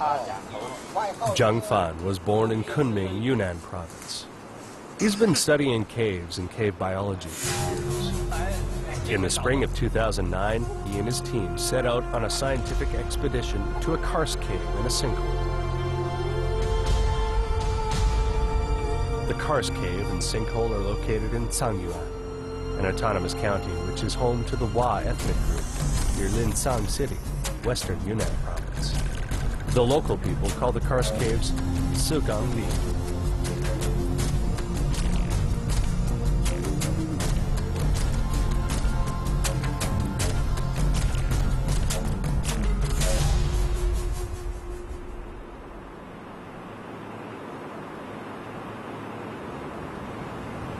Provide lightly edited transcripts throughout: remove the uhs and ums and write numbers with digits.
Zhang Fan was born in Kunming, Yunnan province. He's been studying caves and cave biology for years. In the spring of 2009, he and his team set out on a scientific expedition to a karst cave in a sinkhole. The karst cave and sinkhole are located in Cangyuan, an autonomous county which is home to the Hua ethnic group near Linsang City, western Yunnan province. The local people call the karst caves Su Gong Li.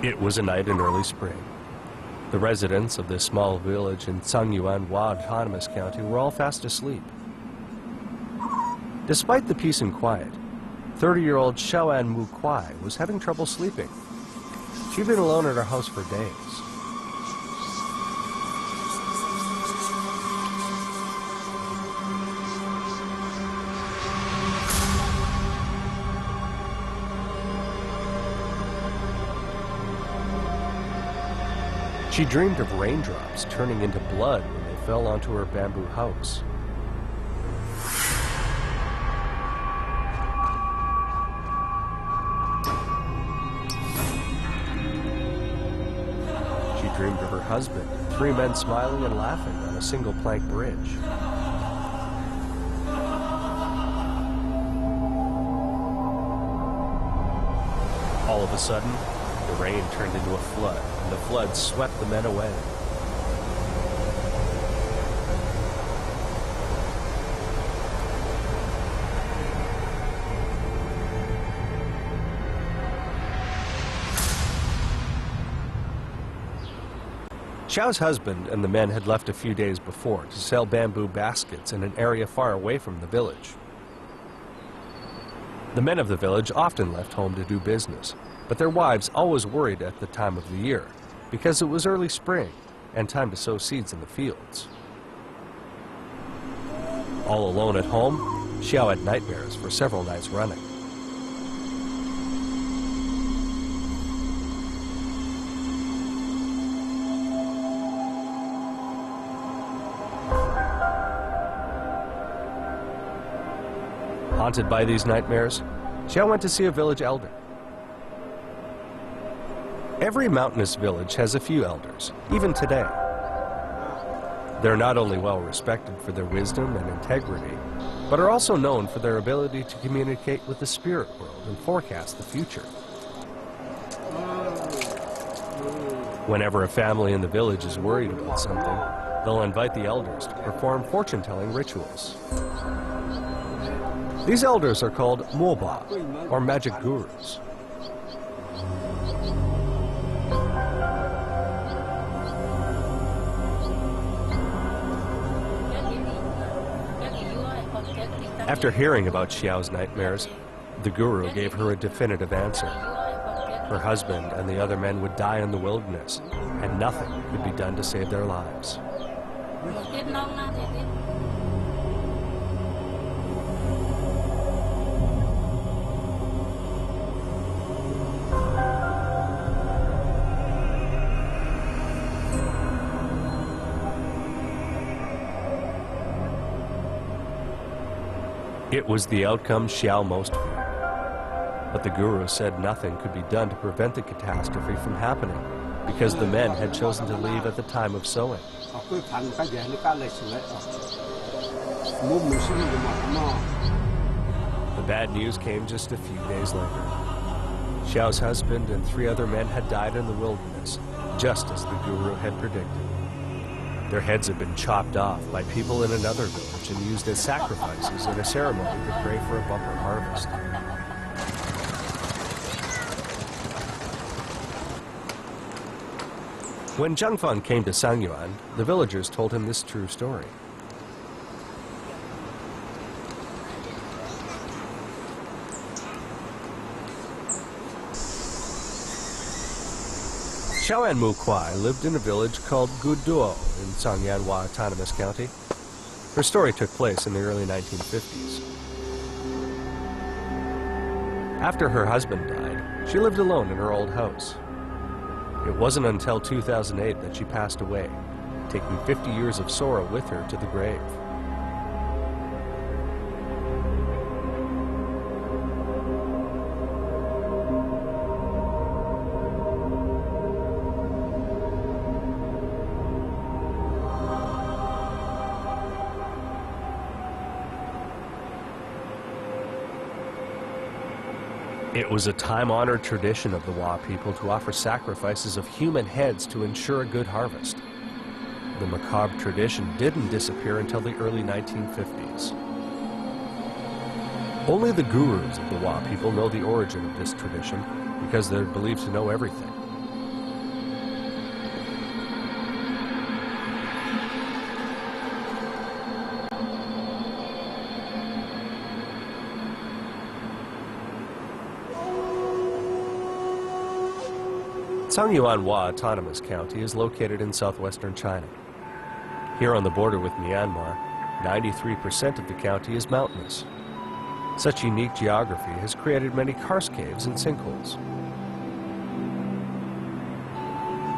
It was a night in early spring. The residents of this small village in Cangyuan Hua Autonomous County were all fast asleep. Despite the peace and quiet, 30-year-old Xiaoan Mu Kuai was having trouble sleeping. She'd been alone at her house for days. She dreamed of raindrops turning into blood when they fell onto her bamboo house. She dreamed of her husband, 3 men smiling and laughing on a single plank bridge. All of a sudden, the rain turned into a flood, and the flood swept the men away. Xiao's husband and the men had left a few days before to sell bamboo baskets in an area far away from the village. The men of the village often left home to do business, but their wives always worried at the time of the year because it was early spring and time to sow seeds in the fields. All alone at home, Xiao had nightmares for several nights running. Haunted by these nightmares, Xiao went to see a village elder. Every mountainous village has a few elders, even today. They're not only well respected for their wisdom and integrity, but are also known for their ability to communicate with the spirit world and forecast the future. Whenever a family in the village is worried about something, they'll invite the elders to perform fortune-telling rituals. These elders are called moba, or magic gurus. After hearing about Xiao's nightmares, the guru gave her a definitive answer. Her husband and the other men would die in the wilderness, and nothing could be done to save their lives. It was the outcome Xiao most feared. But the guru said nothing could be done to prevent the catastrophe from happening because the men had chosen to leave at the time of sowing. The bad news came just a few days later. Xiao's husband and 3 other men had died in the wilderness, just as the guru had predicted. Their heads had been chopped off by people in another village and used as sacrifices in a ceremony to pray for a bumper harvest. When Zhang Fan came to Cangyuan, the villagers told him this true story. Xiaoan Mu Kuai lived in a village called Guduo in Cangyuan Hua Autonomous County. Her story took place in the early 1950s. After her husband died, she lived alone in her old house. It wasn't until 2008 that she passed away, taking 50 years of sorrow with her to the grave. It was a time-honored tradition of the Wa people to offer sacrifices of human heads to ensure a good harvest. The macabre tradition didn't disappear until the early 1950s. Only the gurus of the Wa people know the origin of this tradition because they're believed to know everything. Cangyuan Wa Autonomous County is located in southwestern China. Here on the border with Myanmar, 93% of the county is mountainous. Such unique geography has created many karst caves and sinkholes.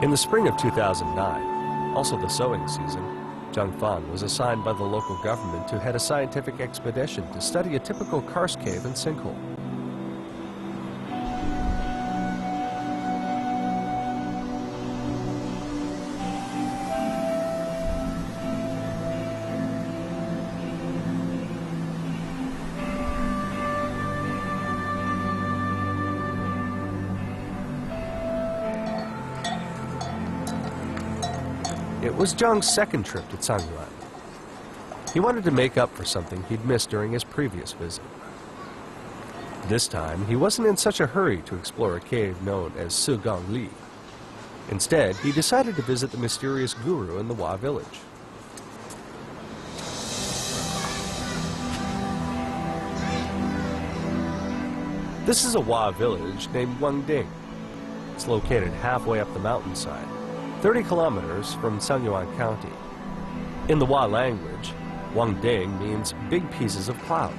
In the spring of 2009, also the sowing season, Zhang Fan was assigned by the local government to head a scientific expedition to study a typical karst cave and sinkhole. It was Zhang's second trip to Cangyuan. He wanted to make up for something he'd missed during his previous visit. This time, he wasn't in such a hurry to explore a cave known as Su Gong Li. Instead, he decided to visit the mysterious guru in the Wa village. This is a Wa village named Wangding. It's located halfway up the mountainside, 30 kilometers from Cangyuan County. In the Wa language, Wangding means big pieces of cloud.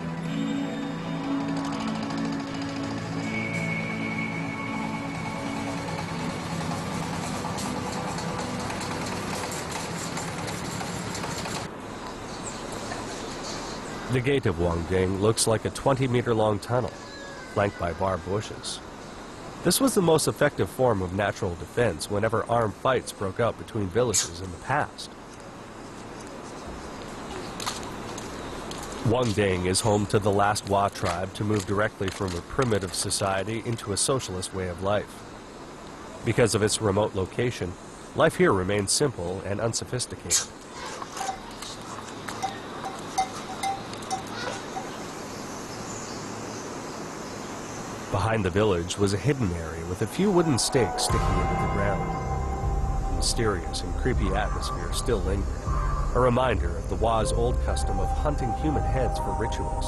The gate of Wangding looks like a 20-meter-long tunnel, flanked by barbed bushes. This was the most effective form of natural defense whenever armed fights broke out between villages in the past. Wangding is home to the last Wa tribe to move directly from a primitive society into a socialist way of life. Because of its remote location, life here remains simple and unsophisticated. Behind the village was a hidden area with a few wooden stakes sticking into the ground. A mysterious and creepy atmosphere still lingered, a reminder of the Wa's old custom of hunting human heads for rituals.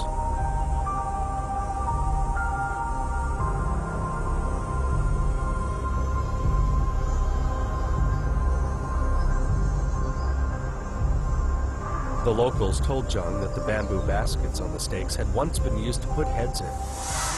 The locals told Zhang that the bamboo baskets on the stakes had once been used to put heads in.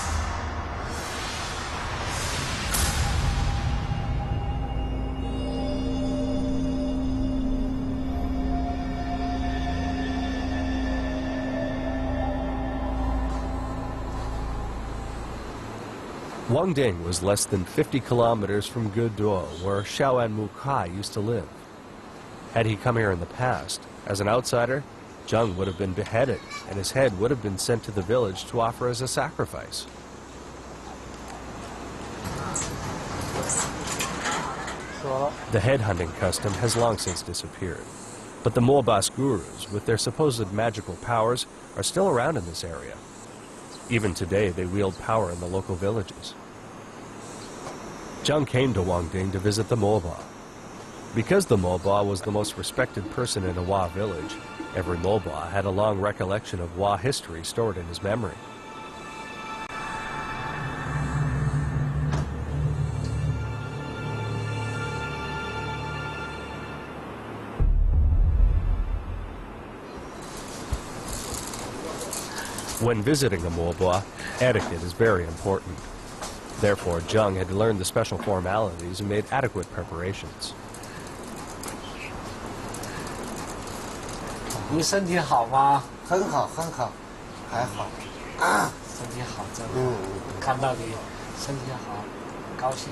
Wangding was less than 50 kilometers from Guduo, where Xiaoan Mukai used to live. Had he come here in the past, as an outsider, Zhang would have been beheaded, and his head would have been sent to the village to offer as a sacrifice. The head hunting custom has long since disappeared, but the Mobas gurus, with their supposed magical powers, are still around in this area. Even today, they wield power in the local villages. Zhang came to Wangding to visit the Moba. Because the Moba was the most respected person in a Wa village, every Moba had a long recollection of Wa history stored in his memory. When visiting a Moba, etiquette is very important. Therefore, Zheng had learned the special formalities and made adequate preparations. 你身体好吗？很好，很好，还好。啊，身体好，真好。看到你身体好，高兴。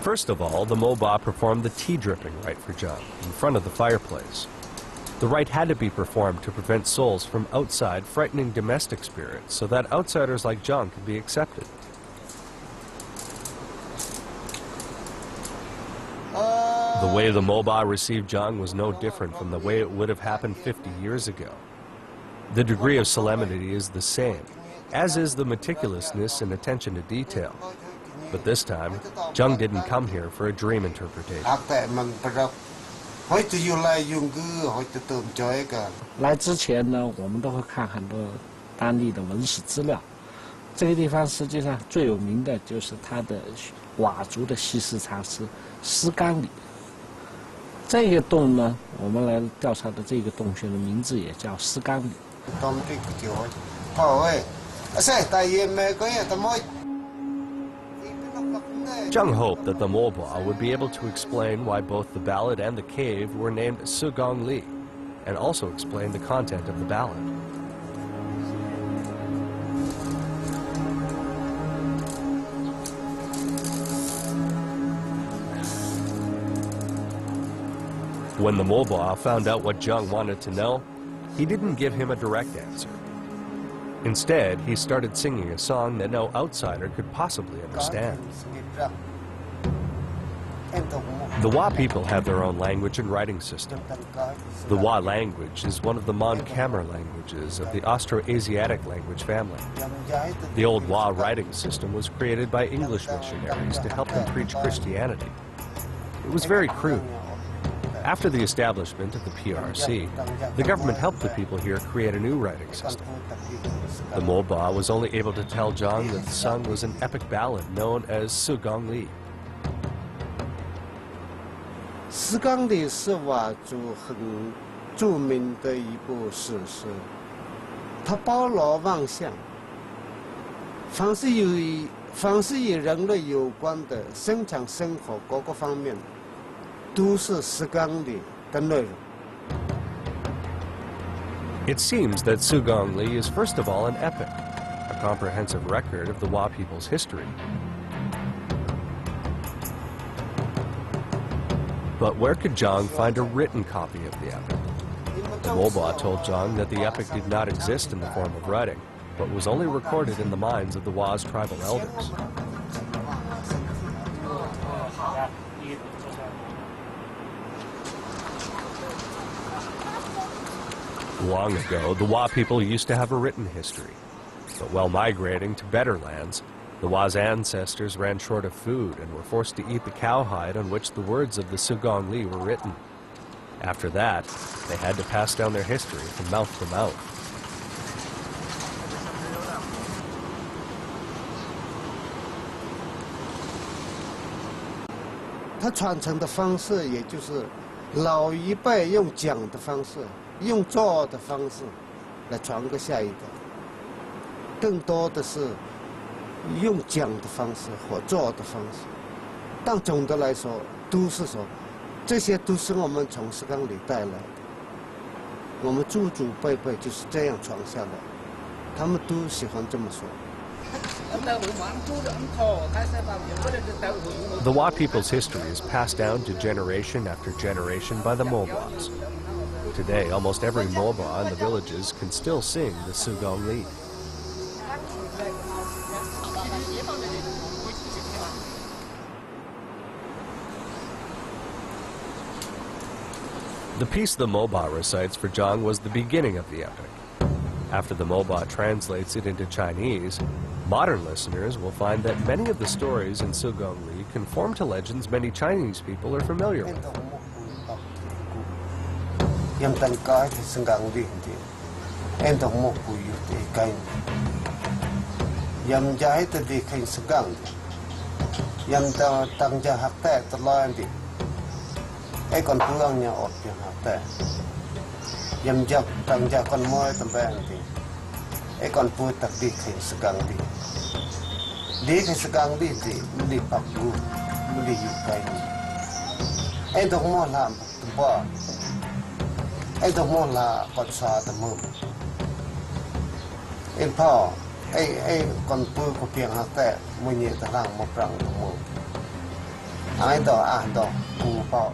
First of all, the Moba performed the tea dripping rite for Zheng in front of the fireplace. The rite had to be performed to prevent souls from outside frightening domestic spirits so that outsiders like Zheng could be accepted. The way the Moba received Zheng was no different from the way it would have happened 50 years ago. The degree of solemnity is the same, as is the meticulousness and attention to detail. But this time, Zheng didn't come here for a dream interpretation. 来之前呢，我们都会看很多当地的文史资料。这个地方实际上最有名的就是它的佤族的稀世长诗石冈里。这个洞呢，我们来调查的这个洞穴的名字也叫石冈里。 Zheng hoped that the Moba would be able to explain why both the ballad and the cave were named Su Gong Li, and also explain the content of the ballad. When the Moba found out what Zheng wanted to know, he didn't give him a direct answer. Instead, he started singing a song that no outsider could possibly understand. The Wa people have their own language and writing system. The Wa language is one of the Mon-Khmer languages of the Austroasiatic language family. The old Wa writing system was created by English missionaries to help them preach Christianity. It was very crude. After the establishment of the PRC, the government helped the people here create a new writing system. The Moba was only able to tell Zheng that the song was an epic ballad known as Su Gong Li. 石冈里是佤族很著名的一部史诗，它包罗万象，凡是与人类有关的生产生活各个方面，都是石冈里的内容。 It seems that Su Gong Li is first of all an epic, a comprehensive record of the Wa people's history. But where could Zheng find a written copy of the epic? The Moba told Zheng that the epic did not exist in the form of writing, but was only recorded in the minds of the Wa's tribal elders. Long ago, the Wa people used to have a written history. But while migrating to better lands, the Wa's ancestors ran short of food and were forced to eat the cowhide on which the words of the Su Gong Li were written. After that, they had to pass down their history from mouth to mouth. 它传承的方式，也就是老一辈用讲的方式。 用做的方式来传给下一代，更多的是用讲的方式或做的方式。但总的来说，都是说，这些都是我们从石冈里带来的，我们祖祖辈辈就是这样传下来，他们都喜欢这么说。 The Wa people's history is passed down to generation after generation by the Mobas. Today, almost every Moba in the villages can still sing the Su Gong Li. The piece the Moba recites for Zheng was the beginning of the epic. After the Moba translates it into Chinese, modern listeners will find that many of the stories in Su Gong Li conform to legends many Chinese people are familiar with. Yam tan kai thì sưng gang đi thì em đồng một buổi thì cái yam trái thì đi khai sưng gang yam ta tăng gia học tệ từ lâu đi ai còn phương nhà ọt nhà học tệ yam gia tăng gia con môi tầm bè thì ไอ้ก่อนพูดตักดีเข็นสกังดีดีเข็นสกังดีดีมันดีปักดูมันดีอยู่ไกลไอ้ดอกมอลาตัวบ้าไอ้ดอกมอลาปัดซาตะมุมไอ้พ่อไอ้ก่อนพูดก็เพียงหาแต่มือเนี่ยตะล่างมาปรังตะมุมไอ้ดอกดอกกูเป้า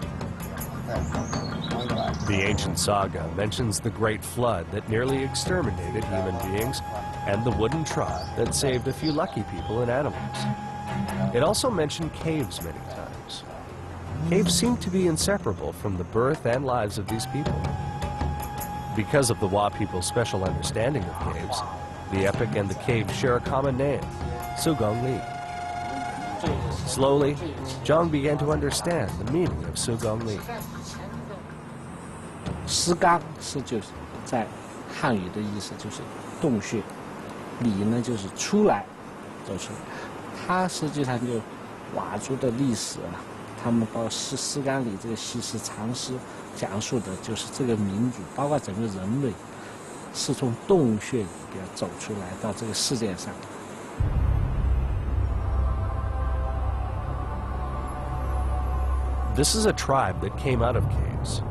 The ancient saga mentions the great flood that nearly exterminated human beings and the wooden trod that saved a few lucky people and animals. It also mentioned caves many times. Caves seem to be inseparable from the birth and lives of these people. Because of the Wa people's special understanding of caves, the epic and the cave share a common name, Su Gong Li. Slowly, Zhang began to understand the meaning of Su Gong Li. 石缸是就是在汉语的意思就是洞穴，里呢就是出来，走出来。它实际上就佤族的历史啊，他们包括石缸里这个稀世常识，讲述的就是这个民族，包括整个人类，是从洞穴里边走出来到这个世界上。This is a tribe that came out of caves.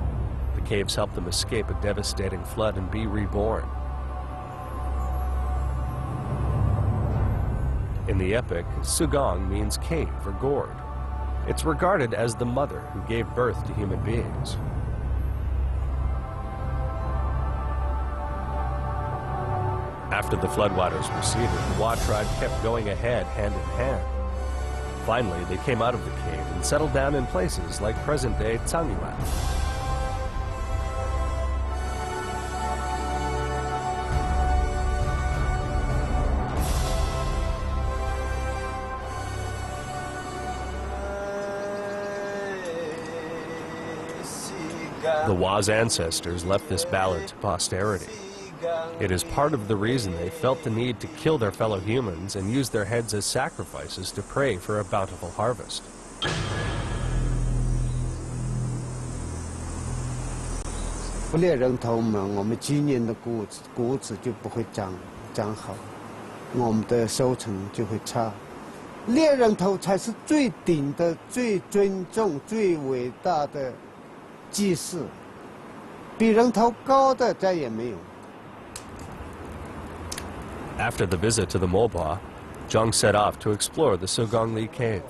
The caves helped them escape a devastating flood and be reborn. In the epic, Su Gong means cave or gourd. It's regarded as the mother who gave birth to human beings. After the floodwaters receded, the Wa tribe kept going ahead hand in hand. Finally, they came out of the cave and settled down in places like present-day Cangyuan. The Wa's ancestors left this ballad to posterity. It is part of the reason they felt the need to kill their fellow humans and use their heads as sacrifices to pray for a bountiful harvest. 猎人头嘛，我们今年的谷子就不会长好，我们的收成就会差。猎人头才是最顶的、最尊重、最伟大的祭祀，比人头高的再也没有。 After the visit to the Moba, Zhang set off to explore the Su Gong Li cave.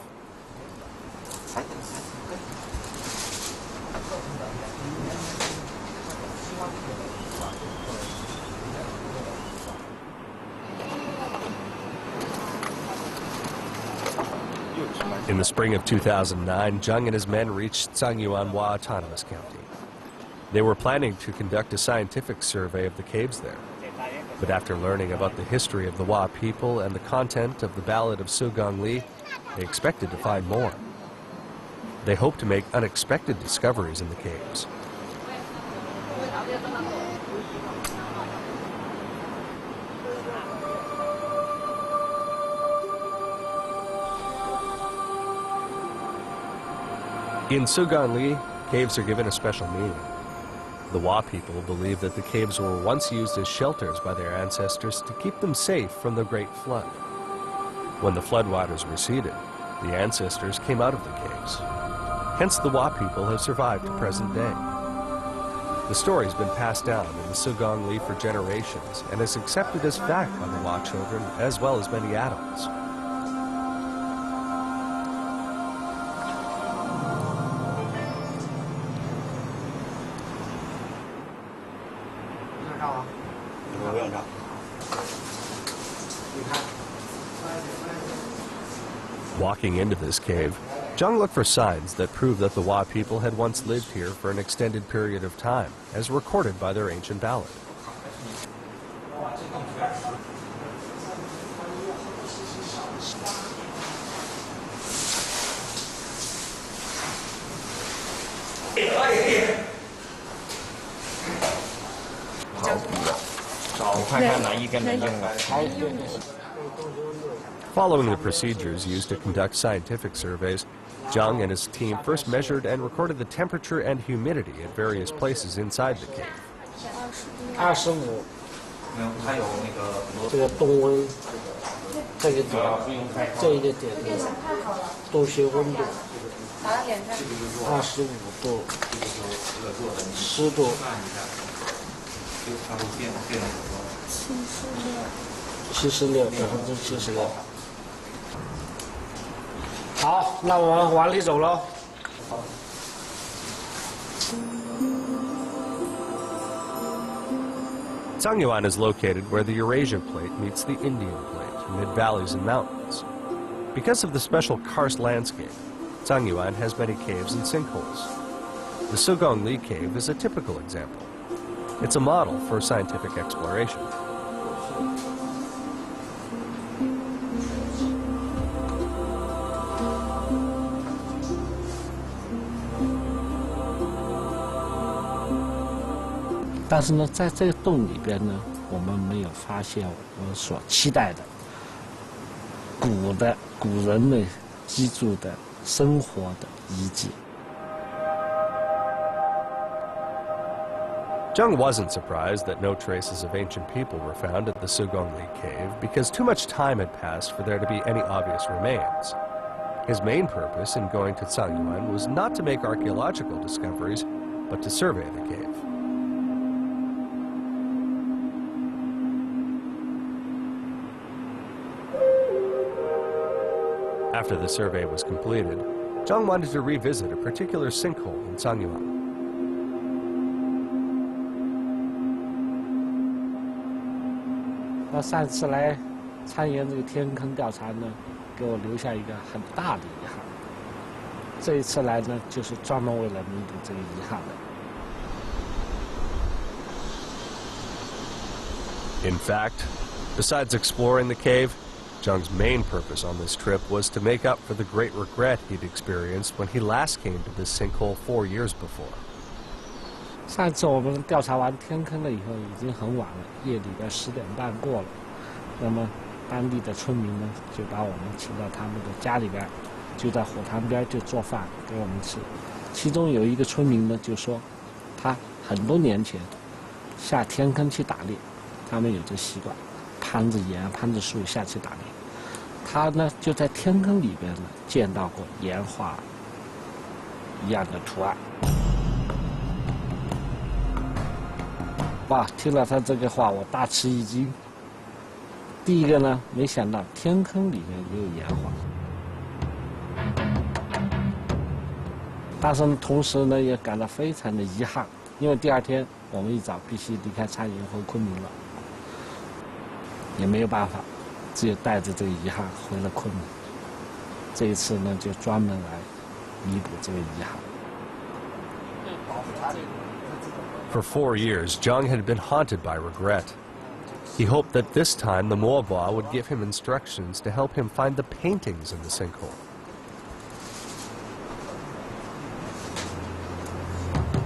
In the spring of 2009, Zhang and his men reached Cangyuan Wa Autonomous County. They were planning to conduct a scientific survey of the caves there. But after learning about the history of the Wa people and the content of the ballad of Su Gong Li, they expected to find more. They hoped to make unexpected discoveries in the caves. In Su Gong Li, caves are given a special meaning. The Wa people believe that the caves were once used as shelters by their ancestors to keep them safe from the Great Flood. When the floodwaters receded, the ancestors came out of the caves. Hence, the Wa people have survived to present day. The story has been passed down in the Su Gong Li for generations and is accepted as fact by the Wa children as well as many adults. Walking into this cave, Zhang looked for signs that prove that the Wa people had once lived here for an extended period of time, as recorded by their ancient ballad. Following the procedures used to conduct scientific surveys, Zhang and his team first measured and recorded the temperature and humidity at various places inside the cave. 25没有，它有那个这个冬温，这个点，这一个点的洞穴温度25度，湿度76%，76%。好，那我们往里走喽。 Cangyuan is located where the Eurasia Plate meets the Indian Plate, amid valleys and mountains. Because of the special karst landscape, Cangyuan has many caves and sinkholes. The Su Gong Li cave is a typical example. It's a model for scientific exploration. 但是呢，在这个洞里边呢，我们没有发现我们所期待的古人们居住的生活的遗迹。 Zheng wasn't surprised that no traces of ancient people were found at the Su Gong Li cave because too much time had passed for there to be any obvious remains. His main purpose in going to Cangyuan was not to make archaeological discoveries, but to survey the cave. After the survey was completed, Zheng wanted to revisit a particular sinkhole in Cangyuan. 那上次来参与这个天坑调查呢，给我留下一个很大的遗憾。这一次来呢，就是专门为了弥补这个遗憾的。 In fact, besides exploring the cave, Zheng's main purpose on this trip was to make up for the great regret he'd experienced when he last came to this sinkhole 4 years before. 上次我们调查完天坑了以后，已经很晚了，夜里边10点半过了。那么当地的村民呢，就把我们请到他们的家里边，就在火塘边就做饭给我们吃。其中有一个村民呢，就说他很多年前下天坑去打猎，他们有这习惯，攀着岩、攀着树下去打猎。他呢就在天坑里边呢见到过岩画一样的图案。 哇！听了他这个话，我大吃一惊。第一个呢，没想到天坑里面也有岩画，但是同时呢，也感到非常的遗憾，因为第二天我们一早必须离开苍营回昆明了，也没有办法，只有带着这个遗憾回了昆明。这一次呢，就专门来弥补这个遗憾。 For 4 years, Zheng had been haunted by regret. He hoped that this time the Moaba would give him instructions to help him find the paintings in the sinkhole.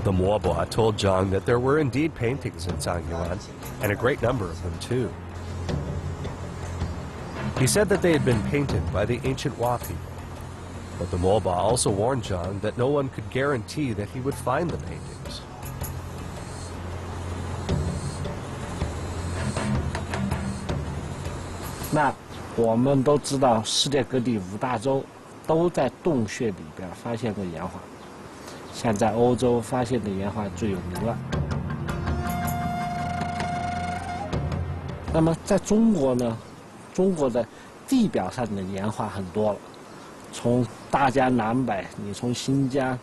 The Moaba told Zheng that there were indeed paintings in Cangyuan, and a great number of them too. He said that they had been painted by the ancient Wa people. But the Moaba also warned Zheng that no one could guarantee that he would find the paintings. 那我们都知道，世界各地5大洲都在洞穴里边发现过岩画，像在欧洲发现的岩画最有名了。那么在中国呢，中国的地表上的岩画很多了，从大江南北，你从新疆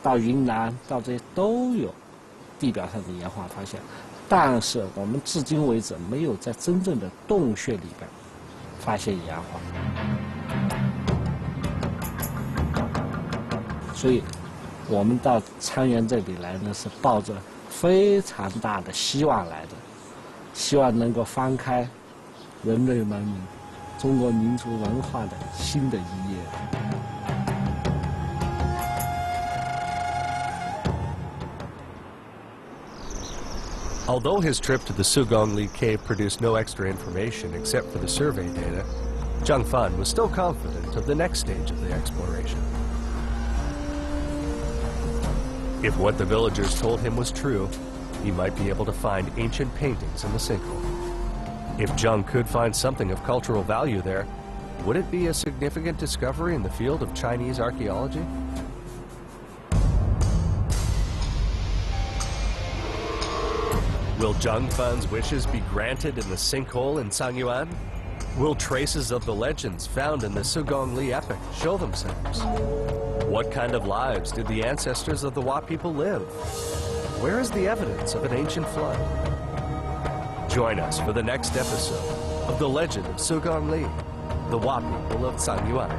到云南到这些都有地表上的岩画发现。 但是我们至今为止没有在真正的洞穴里边发现岩画，所以我们到沧源这里来呢，是抱着非常大的希望来的，希望能够翻开人类文明、中国民族文化的新的一页。 Although his trip to the Su Gong Li cave produced no extra information except for the survey data, Zheng Fan was still confident of the next stage of the exploration. If what the villagers told him was true, he might be able to find ancient paintings in the sinkhole. If Zheng could find something of cultural value there, would it be a significant discovery in the field of Chinese archaeology? Will Zheng Fan's wishes be granted in the sinkhole in Cangyuan? Will traces of the legends found in the Su Gong Li epic show themselves? What kind of lives did the ancestors of the Hua people live? Where is the evidence of an ancient flood? Join us for the next episode of The Legend of Su Gong Li, the Hua people of Cangyuan.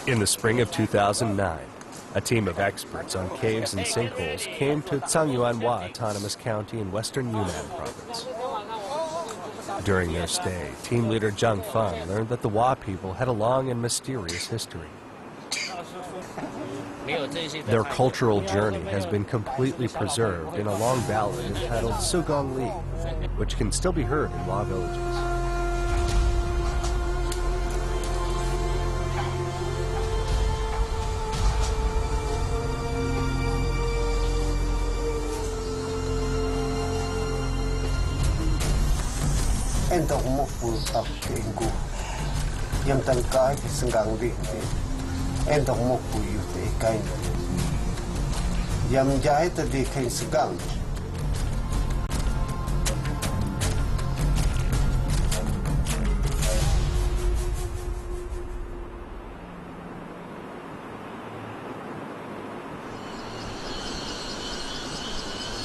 In the spring of 2009, a team of experts on caves and sinkholes came to Cangyuan Hua Autonomous County in western Yunnan province. During their stay, team leader Zheng Fan learned that the Hua people had a long and mysterious history. Their cultural journey has been completely preserved in a long ballad entitled Su Gong Li, which can still be heard in Hua villages. 俺都没不到经过，因当改的是讲的，俺都没不有的概念，因家的的看是讲。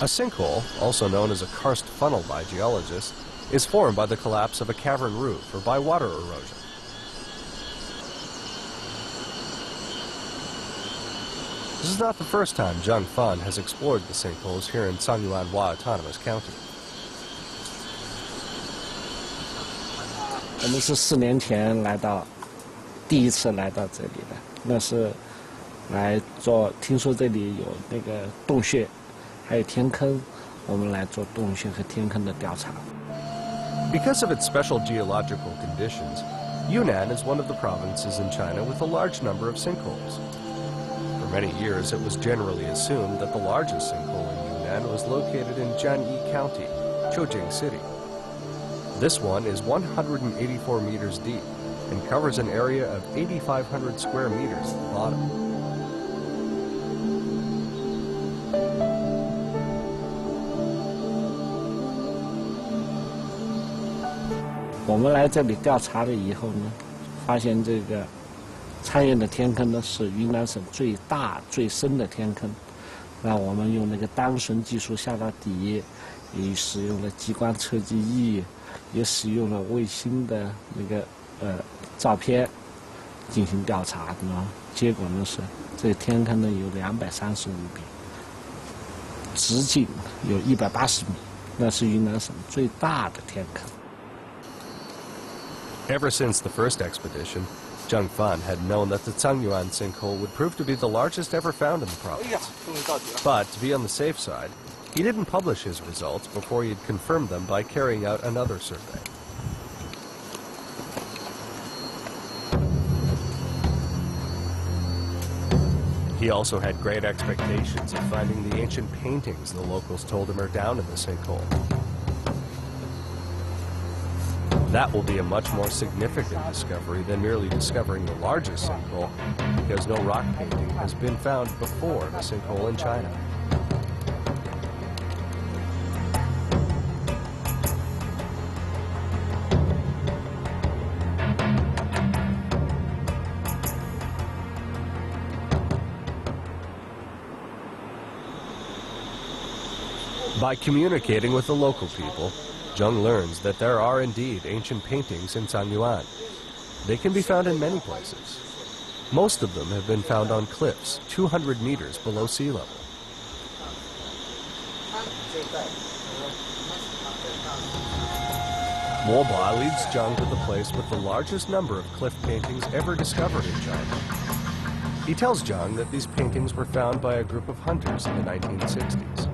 A sinkhole, also known as a karst funnel by geologists, is formed by the collapse of a cavern roof or by water erosion. This is not the first time Zheng Fan has explored the sinkholes here in Cangyuan Hua Autonomous County. 我们是4年前第一次来到这里的，那是来做，听说这里有那个洞穴，还有天坑，我们来做洞穴和天坑的调查。 Because of its special geological conditions, Yunnan is one of the provinces in China with a large number of sinkholes. For many years, it was generally assumed that the largest sinkhole in Yunnan was located in Jianyi County, Chongqing City. This one is 184 meters deep and covers an area of 8,500 square meters at the bottom. 我们来这里调查了以后呢，发现这个参演的天坑呢是云南省最大最深的天坑。那我们用那个单纯技术下到底，也使用了激光测计仪，也使用了卫星的那个照片进行调查呢。结果呢是这个天坑呢有235米，直径有180米，那是云南省最大的天坑。 Ever since the first expedition, Zheng Fan had known that the Cangyuan sinkhole would prove to be the largest ever found in the province. But to be on the safe side, he didn't publish his results before he had confirmed them by carrying out another survey. He also had great expectations of finding the ancient paintings the locals told him are down in the sinkhole. That will be a much more significant discovery than merely discovering the largest sinkhole, because no rock painting has been found before the sinkhole in China. By communicating with the local people, Zheng learns that there are indeed ancient paintings in Cangyuan. They can be found in many places. Most of them have been found on cliffs 200 meters below sea level. Moba leads Zheng to the place with the largest number of cliff paintings ever discovered in China. He tells Zheng that these paintings were found by a group of hunters in the 1960s.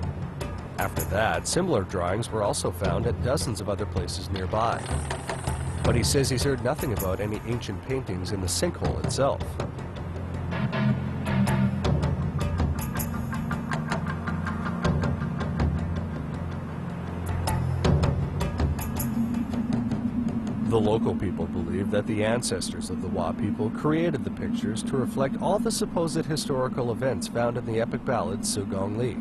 After that, similar drawings were also found at dozens of other places nearby. But he says he's heard nothing about any ancient paintings in the sinkhole itself. The local people believe that the ancestors of the Wa people created the pictures to reflect all the supposed historical events found in the epic ballad Su Gong Li.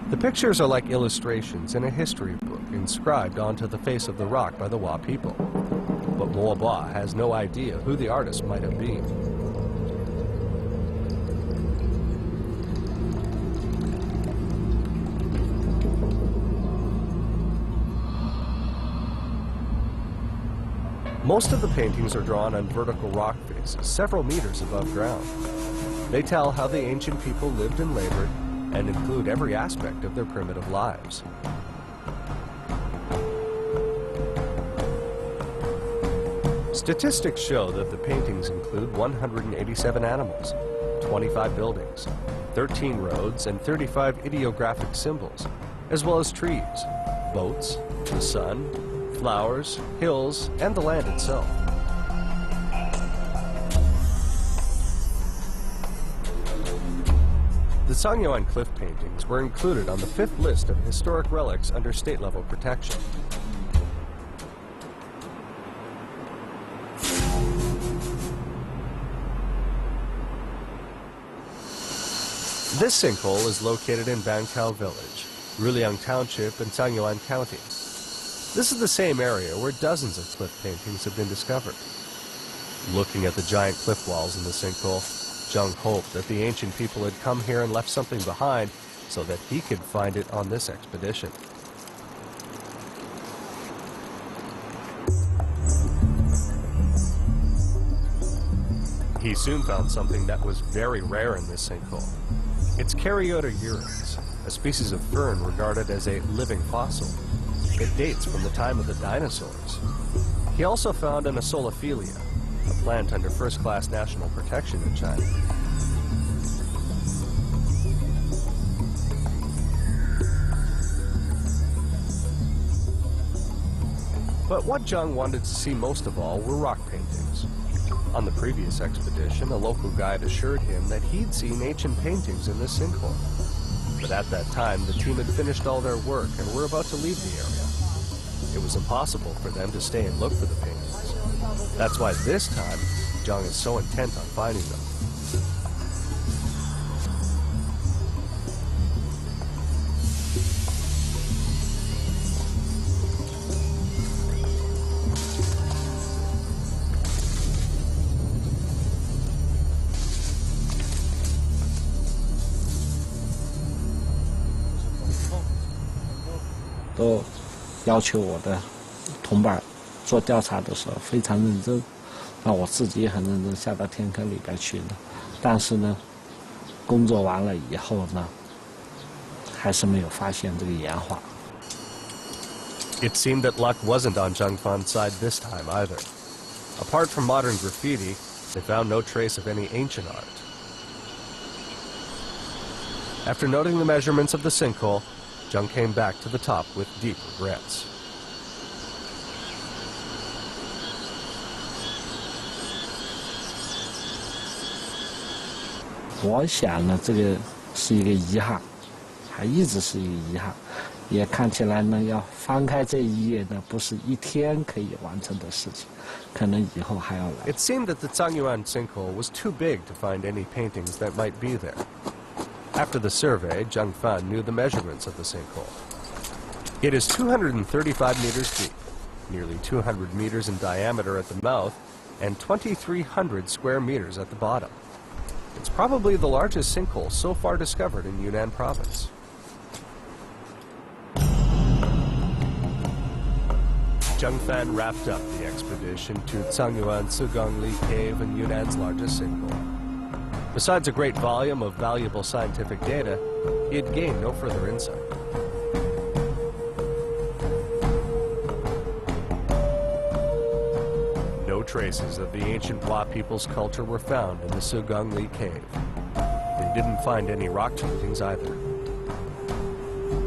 The pictures are like illustrations in a history book inscribed onto the face of the rock by the Wa people. But Mo Ba has no idea who the artist might have been. Most of the paintings are drawn on vertical rock faces, several meters above ground. They tell how the ancient people lived and labored, and include every aspect of their primitive lives. Statistics show that the paintings include 187 animals, 25 buildings, 13 roads, and 35 ideographic symbols, as well as trees, boats, the sun, flowers, hills, and the land itself. The Cangyuan cliff paintings were included on the 5th list of historic relics under state-level protection. This sinkhole is located in Bangkao Village, Ruliang Township in Cangyuan County. This is the same area where dozens of cliff paintings have been discovered. Looking at the giant cliff walls in the sinkhole, Zheng hoped that the ancient people had come here and left something behind so that he could find it on this expedition. He soon found something that was very rare in this sinkhole. It's Karyota urens, a species of fern regarded as a living fossil. It dates from the time of the dinosaurs. He also found an asolophilia, a plant under first-class national protection in China. But what Zheng wanted to see most of all were rock paintings. On the previous expedition, a local guide assured him that he'd seen ancient paintings in this sinkhole. But at that time, the team had finished all their work and were about to leave the area. It was impossible for them to stay and look for the paintings. That's why this time, Zheng is so intent on finding them.都要求我的同伴做调查的时候非常认真，那我自己也很认真下到天坑里边去了。但是呢，工作完了以后呢，还是没有发现这个岩画。It seemed that luck wasn't on Zheng Fan's side this time either. Apart from modern graffiti, they found no trace of any ancient art. After noting the measurements of the sinkhole, Zheng came back to the top with deep regrets. 我想呢，这个是一个遗憾，还一直是一个遗憾，也看起来呢，要翻开这一页呢，不是一天可以完成的事情，可能以后还要来。It seemed that the Cangyuan sinkhole was too big to find any paintings that might be there. After the survey, Zheng Fan knew the measurements of the sinkhole. It is 235 meters deep, nearly 200 meters in diameter at the mouth, and 2,300 square meters at the bottom. It's probably the largest sinkhole so far discovered in Yunnan province. Zheng Fan wrapped up the expedition to Cangyuan Su Gong Li cave and Yunnan's largest sinkhole. Besides a great volume of valuable scientific data, he had gained no further insight. No traces of the ancient Wa people's culture were found in the Su Gong Li cave. The didn't find any rock paintings either.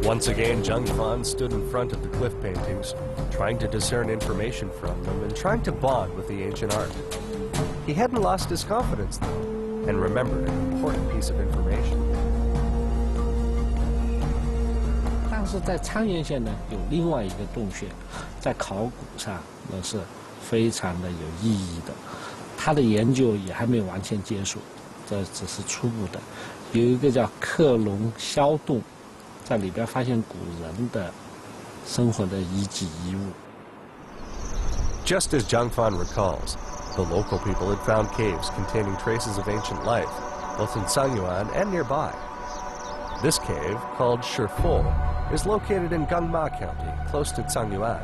Once again, Zhang Fan stood in front of the cliff paintings, trying to discern information from them and trying to bond with the ancient art. He hadn't lost his confidence, though, and remembered an important piece of information. 但是在昌原县呢，有另外一个洞穴，在考古上那是非常的有意义的。他的研究也还没有完全结束，这只是初步的。有一个叫克隆肖洞，在里边发现古人的生活的遗迹遗物。Just as Zhang Fan recalls, the local people had found caves containing traces of ancient life, both in Cangyuan and nearby. This cave, called Shurfu, is located in Gangma County, close to Cangyuan.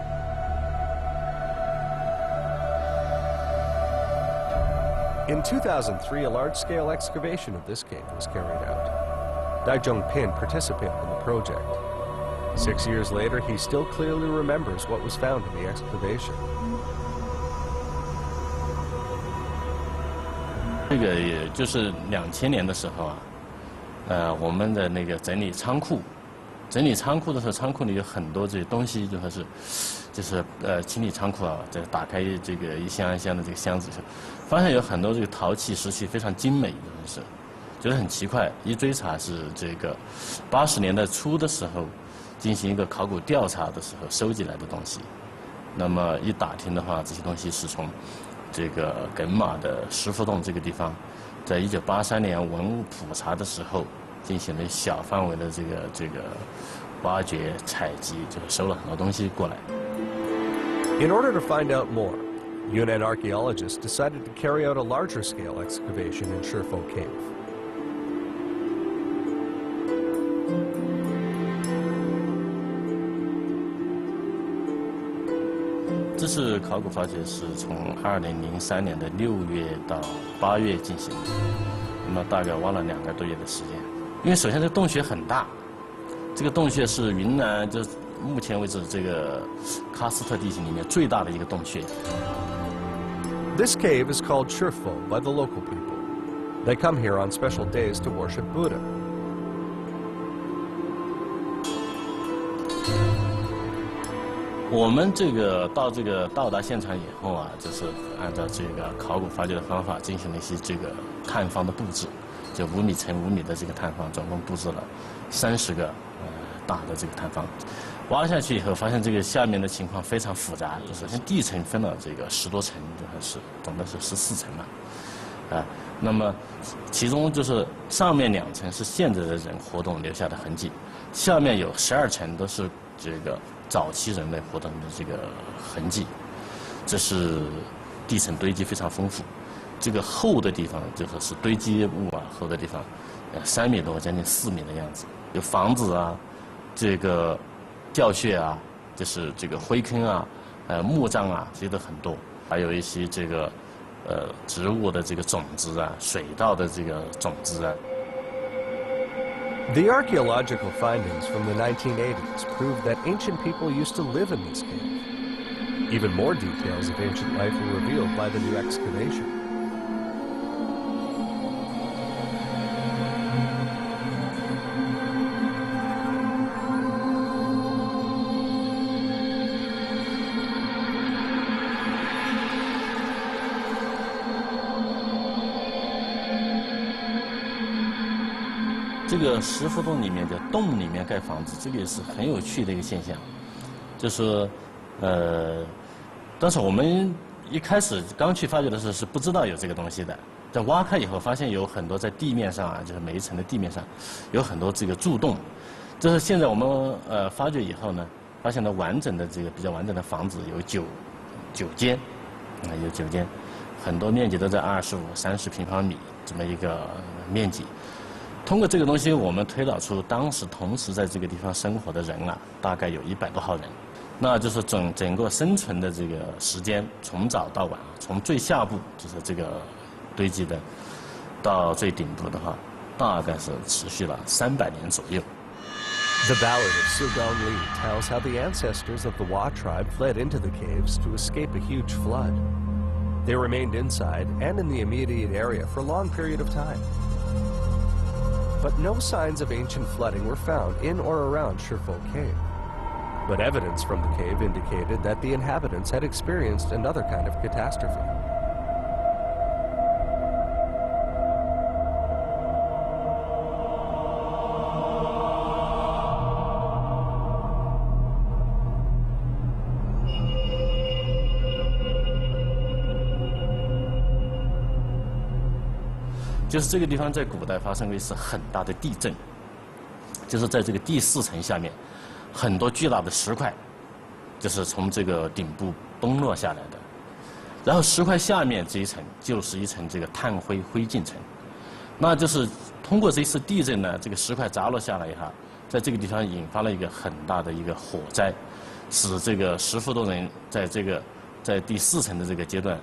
In 2003, a large-scale excavation of this cave was carried out. Dai Zhongpin participated in the project. 6 years later, he still clearly remembers what was found in the excavation. 这个也就是2000年的时候啊，我们的那个整理仓库的时候，仓库里有很多这些东西，就是清理仓库啊，这打开这个一箱一箱的这个箱子，发现有很多这个陶器、石器非常精美的东西，觉得很奇怪。一追查是这个80年代初的时候进行一个考古调查的时候收集来的东西。那么一打听的话，这些东西是从这个耿马的石窟洞这个地方，在1983年文物普查的时候进行了小范围的这个挖掘采集，就是收了很多东西过来。In order to find out more, Yunnan archaeologists decided to carry out a larger-scale excavation in Shurfu Cave. 这次考古发掘是从2003年的6月到8月进行的，那么大概挖了2个多月的时间。因为首先这个洞穴很大，这个洞穴是云南就目前为止这个喀斯特地形里面最大的一个洞穴。This cave is called Shurfu by the local people. They come here on special days to worship Buddha. 我们到达现场以后啊，就是按照这个考古发掘的方法进行了一些这个探方的布置，就5米乘5米的这个探方，总共布置了30个大的这个探方。挖下去以后，发现这个下面的情况非常复杂。首先地层分了这个10多层，总的是14层嘛，那么其中就是上面2层是现在的人活动留下的痕迹，下面有12层都是这个早期人类活动的这个痕迹，这是地层堆积非常丰富。这个厚的地方就是堆积物啊，厚的地方，3米多，将近4米的样子。有房子啊，这个吊穴啊，就是这个灰坑啊，墓葬啊，这些都很多。还有一些这个植物的这个种子啊，水稻的这个种子啊。The archaeological findings from the 1980s proved that ancient people used to live in this cave. Even more details of ancient life were revealed by the new excavation. 这个石窟洞里面的洞里面盖房子，这个也是很有趣的一个现象。就是但是我们一开始刚去发掘的时候是不知道有这个东西的。在挖开以后，发现有很多在地面上啊，就是每一层的地面上有很多这个柱洞。这是现在我们发掘以后呢，发现了完整的这个比较完整的房子有9间，有9间，很多面积都在25、30平方米这么一个面积。通过这个东西，我们推导出当时同时在这个地方生活的人啊，大概有100多号人。那就是整个生存的这个时间，从早到晚，从最下部就是这个堆积的，到最顶部的话，大概是持续了300年左右。The ballad of Su Gong Li tells how the ancestors of the Hua tribe fled into the caves to escape a huge flood. They remained inside and in the immediate area for a long period of time. but no signs of ancient flooding were found in or around Shurfu Cave. But evidence from the cave indicated that the inhabitants had experienced another kind of catastrophe.就是这个地方在古代发生过一次很大的地震，就是在这个第4层下面，很多巨大的石块，就是从这个顶部崩落下来的。然后石块下面这一层就是一层这个炭灰灰烬层，那就是通过这次地震呢，这个石块砸落下来以后，在这个地方引发了一个很大的一个火灾，使这个10户多人在第4层的这个阶段，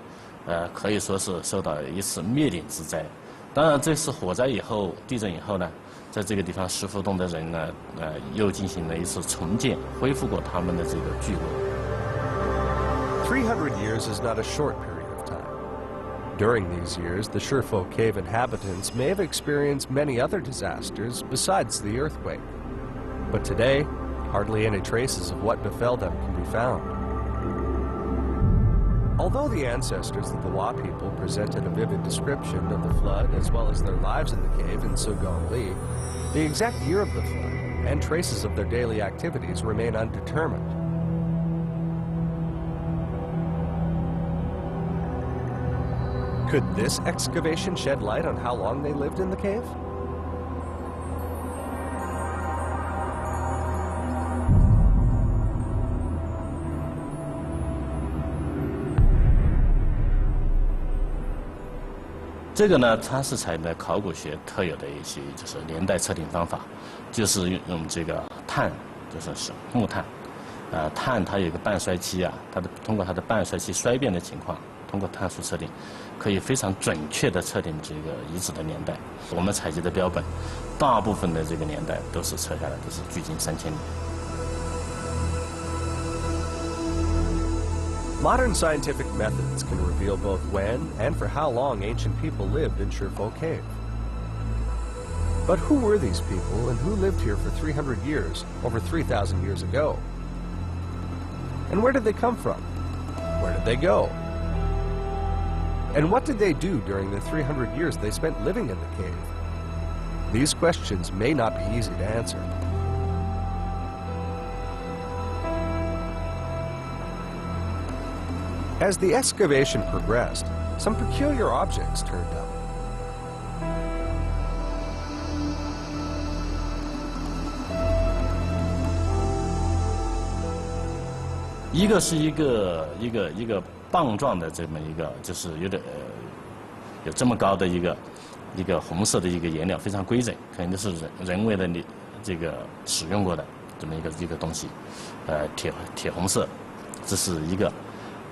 可以说是受到一次灭顶之灾。当然，这次火灾以后，地震以后呢，在这个地方石窟洞的人呢，又进行了一次重建，恢复过他们的这个聚落。300 years is not a short period of time. During these years, the Shurfu Cave inhabitants may have experienced many other disasters besides the earthquake. But today, hardly any traces of what befell them can be found. Although the ancestors of the Wa people presented a vivid description of the flood as well as their lives in the cave in Su Gong Li, the exact year of the flood and traces of their daily activities remain undetermined. Could this excavation shed light on how long they lived in the cave?这个呢，它是采用的考古学特有的一些就是年代测定方法，就是用这个碳，就是木炭，碳它有一个半衰期啊，通过它的半衰期衰变的情况，通过碳素测定，可以非常准确地测定这个遗址的年代。我们采集的标本，大部分的这个年代都是测下来都是距今3000年。Modern scientific methods can reveal both when and for how long ancient people lived in Shurfu Cave. But who were these people and who lived here for 300 years, over 3,000 years ago? And where did they come from? Where did they go? And what did they do during the 300 years they spent living in the cave? These questions may not be easy to answer. As the excavation progressed, some peculiar objects turned up. 一个是一个棒状的这么一个，就是有这么高的一个红色的一个颜料，非常规整，肯定是人为的这个使用过的这么一个东西，铁红色，这是一个。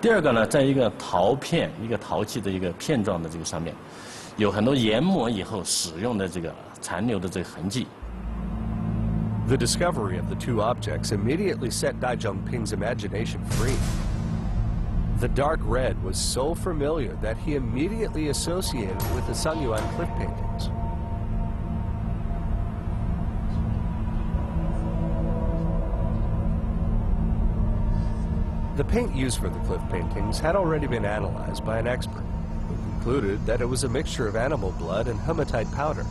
第二个呢，在一个陶片，一个陶器的一个片状的这个上面，有很多研磨以后使用的这个残留的这个痕迹。The discovery of the two objects immediately set Dai Zhongping's imagination free. The dark red was so familiar that he immediately associated it with the Cangyuan cliff paintings. The paint used for the cliff paintings had already been analyzed by an expert, who concluded that it was a mixture of animal blood and hematite powder.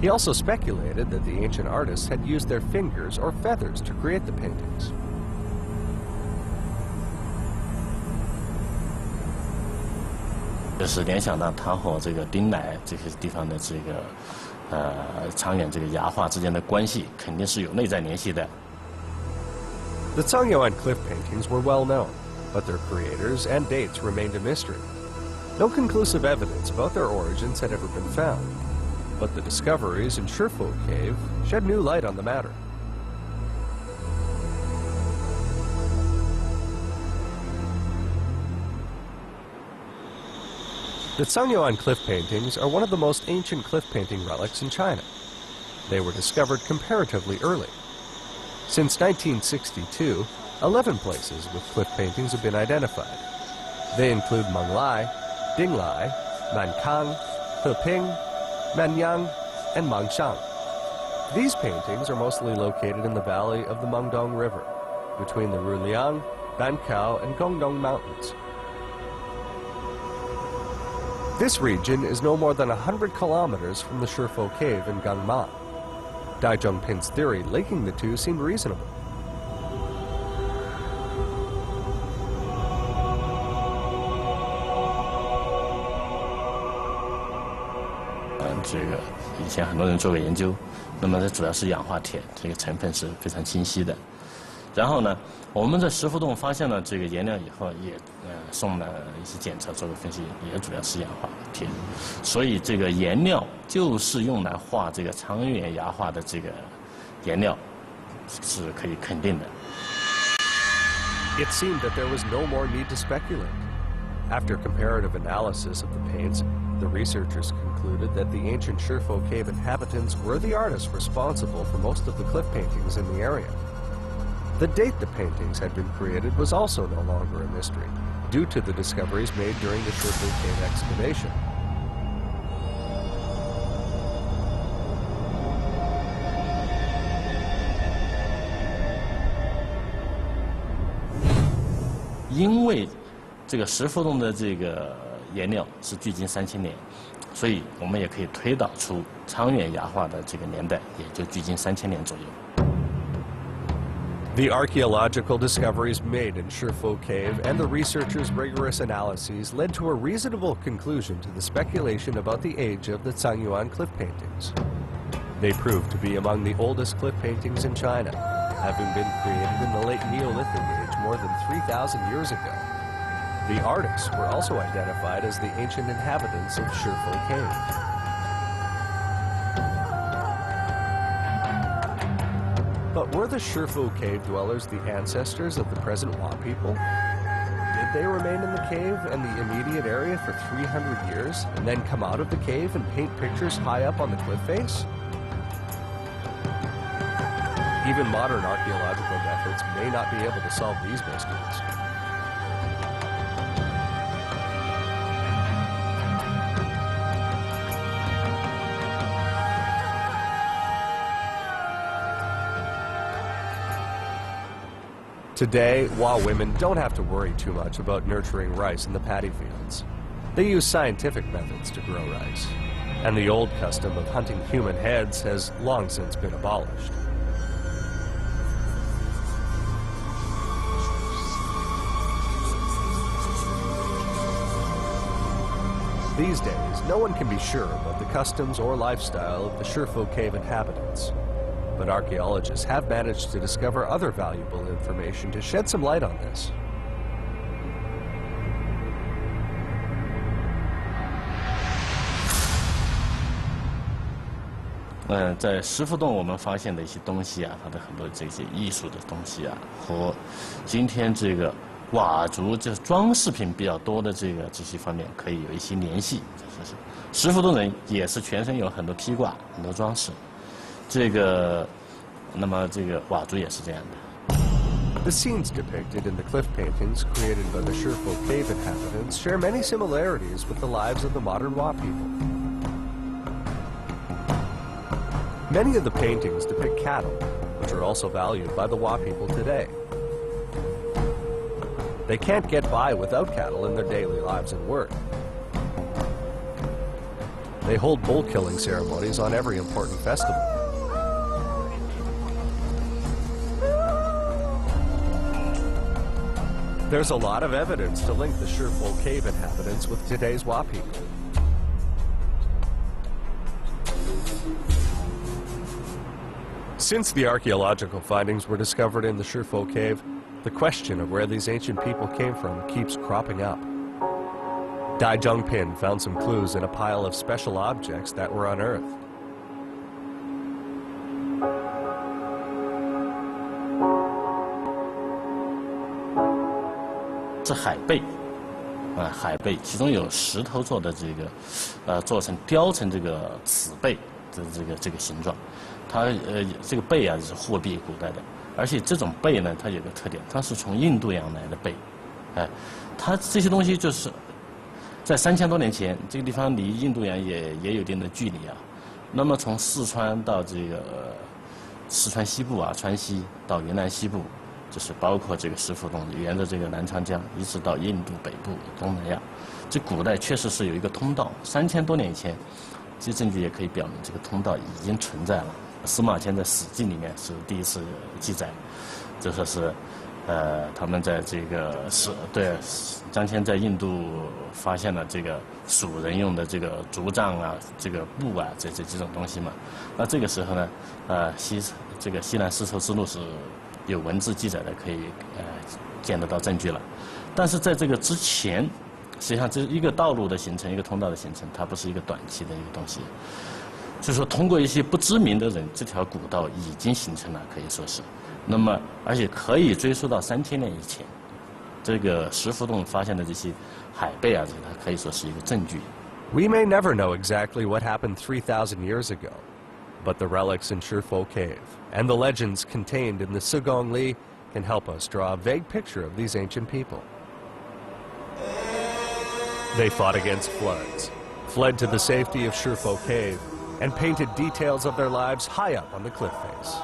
He also speculated that the ancient artists had used their fingers or feathers to create the paintings. 就是联想到它和这个丁乃这些地方的这个长远这个崖画之间的关系，肯定是有内在联系的。 The Cangyuan cliff paintings were well known, but their creators and dates remained a mystery. No conclusive evidence about their origins had ever been found, but the discoveries in Shurfu Cave shed new light on the matter. The Cangyuan cliff paintings are one of the most ancient cliff painting relics in China. They were discovered comparatively early. Since 1962, 11 places with cliff paintings have been identified. They include Menglai, Dinglai, Nankang, Heping, Manyang, and Mangshang. These paintings are mostly located in the valley of the Mengdong River, between the Ruliang, Bankao, and Gongdong Mountains. This region is no more than 100 kilometers from the Shurfu Cave in Gangma. Dai Zhongpin's theory linking the two seemed reasonable. 这个以前很多人做过研究，那么它主要是氧化铁，这个成分是非常清晰的。然后呢，我们在石窟洞发现了这个颜料以后，也送了一些检测做个分析，也主要是氧化铁。所以这个颜料就是用来画这个长远崖画的这个颜料，是可以肯定的。It seemed that there was no more need to speculate. After comparative analysis of the paints, the researchers concluded that the ancient Shurfu cave inhabitants were the artists responsible for most of the cliff paintings in the area. The date the paintings had been created was also no longer a mystery, due to the discoveries made during the Shurfu cave excavation. Because 这个石窟洞的这个颜料是距今3000年，所以我们也可以推导出长远崖画的这个年代，也就距今3000年左右。The archaeological discoveries made in Shurfu Cave and the researchers' rigorous analyses led to a reasonable conclusion to the speculation about the age of the Cangyuan cliff paintings. They proved to be among the oldest cliff paintings in China, having been created in the late Neolithic age more than 3,000 years ago. The artists were also identified as the ancient inhabitants of Shurfu Cave. But were the Shurfu Cave dwellers the ancestors of the present Hua people? Did they remain in the cave and the immediate area for 300 years, and then come out of the cave and paint pictures high up on the cliff face? Even modern archaeological methods may not be able to solve these mysteries. Today, Hua women don't have to worry too much about nurturing rice in the paddy fields. They use scientific methods to grow rice, and the old custom of hunting human heads has long since been abolished. These days, no one can be sure about the customs or lifestyle of the Shurfu Cave inhabitants. But archaeologists have managed to discover other valuable information to shed some light on this. 在石窟洞我们发现的一些东西啊，它的很多这些艺术的东西啊，和今天这个佤族就是装饰品比较多的这些方面可以有一些联系。石窟洞人也是全身有很多披挂、很多装饰。 那么这个佤族也是这样的。 The scenes depicted in the cliff paintings created by the Shurfu cave inhabitants share many similarities with the lives of the modern Hua people. Many of the paintings depict cattle, which are also valued by the Hua people today. They can't get by without cattle in their daily lives and work. They hold bull killing ceremonies on every important festival. There's a lot of evidence to link the Shurfu cave inhabitants with today's Hua people. Since the archaeological findings were discovered in the Shurfu cave, the question of where these ancient people came from keeps cropping up. Dai Zhongpin found some clues in a pile of special objects that were unearthed. 是海贝，海贝，其中有石头做的这个，雕成这个齿贝的这个形状。它这个贝啊是货币古代的，而且这种贝呢，它有个特点，它是从印度洋来的贝，它这些东西就是在3000多年前，这个地方离印度洋也有一定的距离啊。那么从四川到这个四川西部啊，川西到云南西部，就是包括这个石窟洞，沿着这个南长江一直到印度北部、东南亚，这古代确实是有一个通道。3000多年以前，这些证据也可以表明这个通道已经存在了。司马迁在《史记》里面是第一次记载，就说是。他们在这个张骞在印度发现了这个蜀人用的这个竹杖啊、这个布啊这几种东西嘛。那这个时候呢，西南丝绸之路是有文字记载的，可以见得到证据了。但是在这个之前，实际上这一个道路的形成，一个通道的形成，它不是一个短期的一个东西。就是说，通过一些不知名的人，这条古道已经形成了，可以说是。那么，而且可以追溯到3000年以前，这个石窟洞发现的这些海贝啊，它可以说是一个证据。We may never know exactly what happened 3,000 years ago, but the relics in Shurfu Cave and the legends contained in the Su Gong Li can help us draw a vague picture of these ancient people. They fought against floods, fled to the safety of Shurfu Cave, and painted details of their lives high up on the cliff face.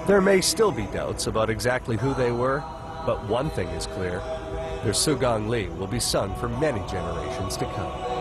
There may still be doubts about exactly who they were, but one thing is clear: their Su Gong Li will be sung for many generations to come.